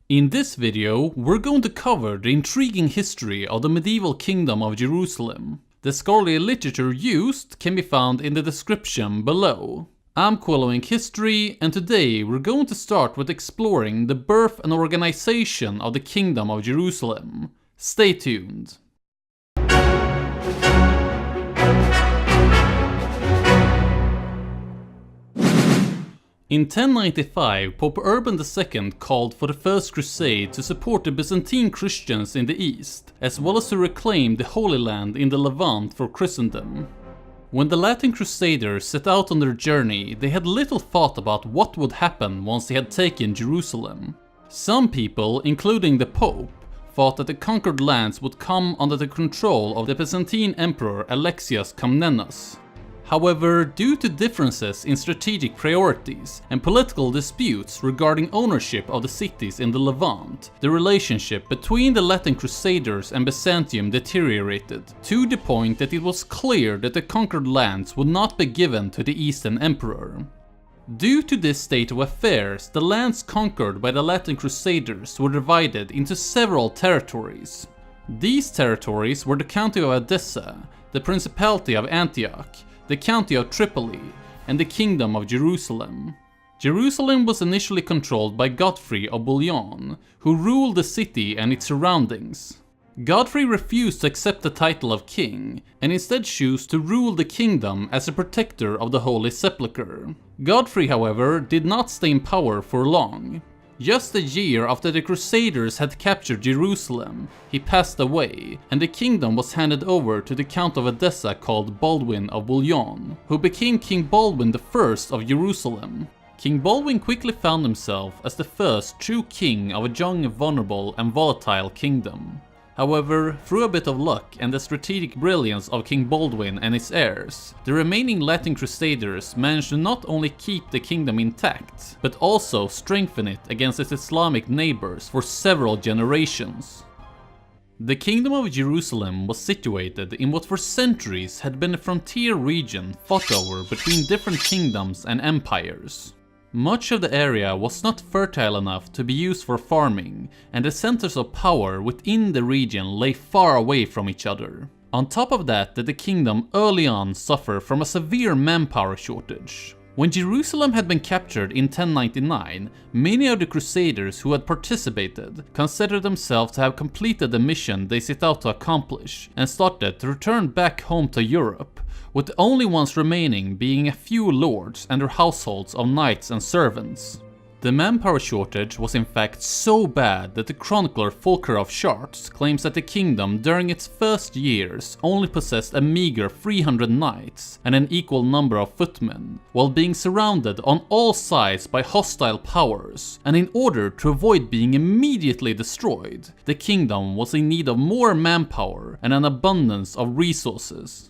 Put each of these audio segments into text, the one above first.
In this video, we're going to cover the intriguing history of the medieval kingdom of Jerusalem. The scholarly literature used can be found in the description below. I'm Following History, and today we're going to start with exploring the birth and organization of the kingdom of Jerusalem. Stay tuned. In 1095, Pope Urban II called for the First Crusade to support the Byzantine Christians in the east, as well as to reclaim the Holy Land in the Levant for Christendom. When the Latin Crusaders set out on their journey, they had little thought about what would happen once they had taken Jerusalem. Some people, including the Pope, thought that the conquered lands would come under the control of the Byzantine Emperor Alexius Comnenus. However, due to differences in strategic priorities and political disputes regarding ownership of the cities in the Levant, the relationship between the Latin Crusaders and Byzantium deteriorated, to the point that it was clear that the conquered lands would not be given to the Eastern Emperor. Due to this state of affairs, the lands conquered by the Latin Crusaders were divided into several territories. These territories were the County of Edessa, the Principality of Antioch, the County of Tripoli, and the Kingdom of Jerusalem. Jerusalem was initially controlled by Godfrey of Bouillon, who ruled the city and its surroundings. Godfrey refused to accept the title of king, and instead chose to rule the kingdom as a protector of the Holy Sepulchre. Godfrey, however, did not stay in power for long. Just a year after the Crusaders had captured Jerusalem, he passed away, and the kingdom was handed over to the Count of Edessa called Baldwin of Bouillon, who became King Baldwin I of Jerusalem. King Baldwin quickly found himself as the first true king of a young, vulnerable and volatile kingdom. However, through a bit of luck and the strategic brilliance of King Baldwin and his heirs, the remaining Latin Crusaders managed to not only keep the kingdom intact, but also strengthen it against its Islamic neighbours for several generations. The Kingdom of Jerusalem was situated in what for centuries had been a frontier region fought over between different kingdoms and empires. Much of the area was not fertile enough to be used for farming, and the centers of power within the region lay far away from each other. On top of that, the kingdom early on suffered from a severe manpower shortage. When Jerusalem had been captured in 1099, many of the Crusaders who had participated considered themselves to have completed the mission they set out to accomplish, and started to return back home to Europe, with the only ones remaining being a few lords and their households of knights and servants. The manpower shortage was in fact so bad that the chronicler Fulcher of Chartres claims that the kingdom during its first years only possessed a meager 300 knights and an equal number of footmen, while being surrounded on all sides by hostile powers, and in order to avoid being immediately destroyed, the kingdom was in need of more manpower and an abundance of resources.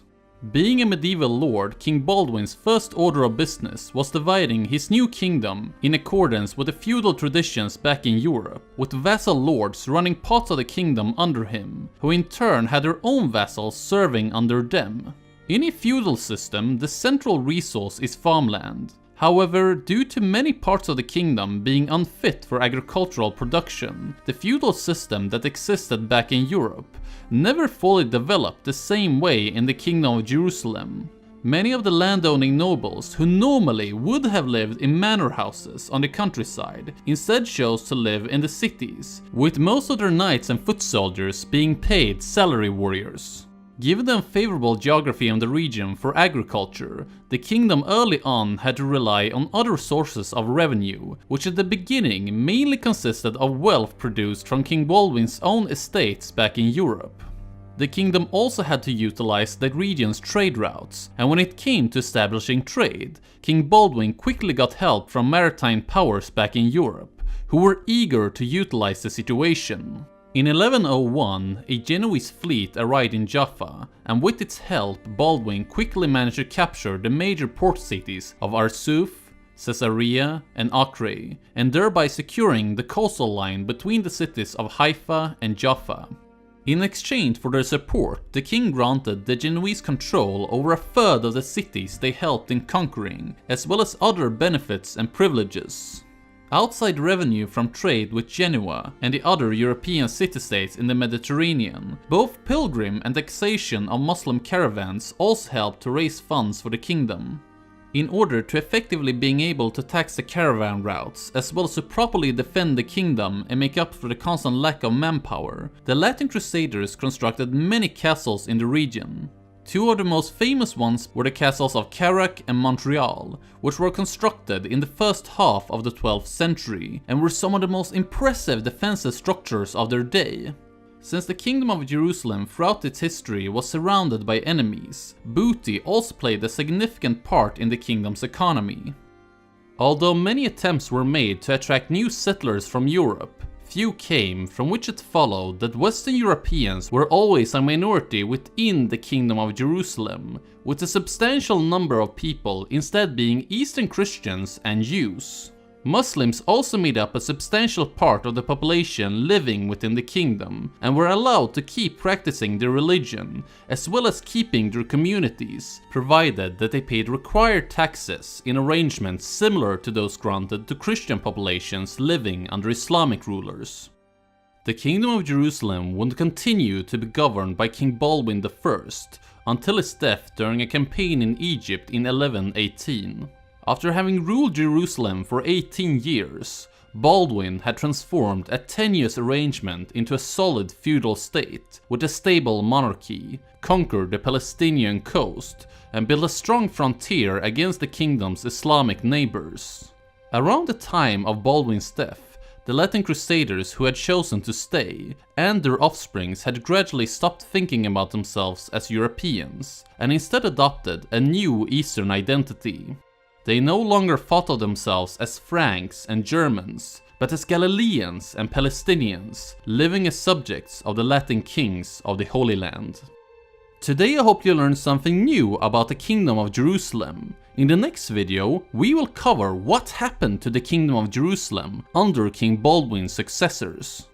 Being a medieval lord, King Baldwin's first order of business was dividing his new kingdom in accordance with the feudal traditions back in Europe, with vassal lords running parts of the kingdom under him, who in turn had their own vassals serving under them. In a feudal system, the central resource is farmland. However, due to many parts of the kingdom being unfit for agricultural production, the feudal system that existed back in Europe never fully developed the same way in the Kingdom of Jerusalem. Many of the landowning nobles who normally would have lived in manor houses on the countryside instead chose to live in the cities, with most of their knights and foot soldiers being paid salary warriors. Given the unfavorable geography of the region for agriculture, the kingdom early on had to rely on other sources of revenue, which at the beginning mainly consisted of wealth produced from King Baldwin's own estates back in Europe. The kingdom also had to utilize the region's trade routes, and when it came to establishing trade, King Baldwin quickly got help from maritime powers back in Europe, who were eager to utilize the situation. In 1101, a Genoese fleet arrived in Jaffa, and with its help, Baldwin quickly managed to capture the major port cities of Arsuf, Caesarea, and Acre, and thereby securing the coastal line between the cities of Haifa and Jaffa. In exchange for their support, the king granted the Genoese control over a third of the cities they helped in conquering, as well as other benefits and privileges. Outside revenue from trade with Genoa and the other European city-states in the Mediterranean, both pilgrim and taxation of Muslim caravans also helped to raise funds for the kingdom. In order to effectively being able to tax the caravan routes, as well as to properly defend the kingdom and make up for the constant lack of manpower, the Latin Crusaders constructed many castles in the region. Two of the most famous ones were the castles of Carac and Montreal, which were constructed in the first half of the 12th century and were some of the most impressive defensive structures of their day. Since the Kingdom of Jerusalem throughout its history was surrounded by enemies, booty also played a significant part in the kingdom's economy. Although many attempts were made to attract new settlers from Europe, few came, from which it followed that Western Europeans were always a minority within the Kingdom of Jerusalem, with a substantial number of people instead being Eastern Christians and Jews. Muslims also made up a substantial part of the population living within the kingdom and were allowed to keep practicing their religion, as well as keeping their communities, provided that they paid required taxes in arrangements similar to those granted to Christian populations living under Islamic rulers. The Kingdom of Jerusalem would continue to be governed by King Baldwin I until his death during a campaign in Egypt in 1118. After having ruled Jerusalem for 18 years, Baldwin had transformed a tenuous arrangement into a solid feudal state with a stable monarchy, conquered the Palestinian coast, and built a strong frontier against the kingdom's Islamic neighbours. Around the time of Baldwin's death, the Latin Crusaders who had chosen to stay and their offsprings had gradually stopped thinking about themselves as Europeans, and instead adopted a new Eastern identity. They no longer thought of themselves as Franks and Germans, but as Galileans and Palestinians, living as subjects of the Latin kings of the Holy Land. Today I hope you learned something new about the Kingdom of Jerusalem. In the next video, we will cover what happened to the Kingdom of Jerusalem under King Baldwin's successors.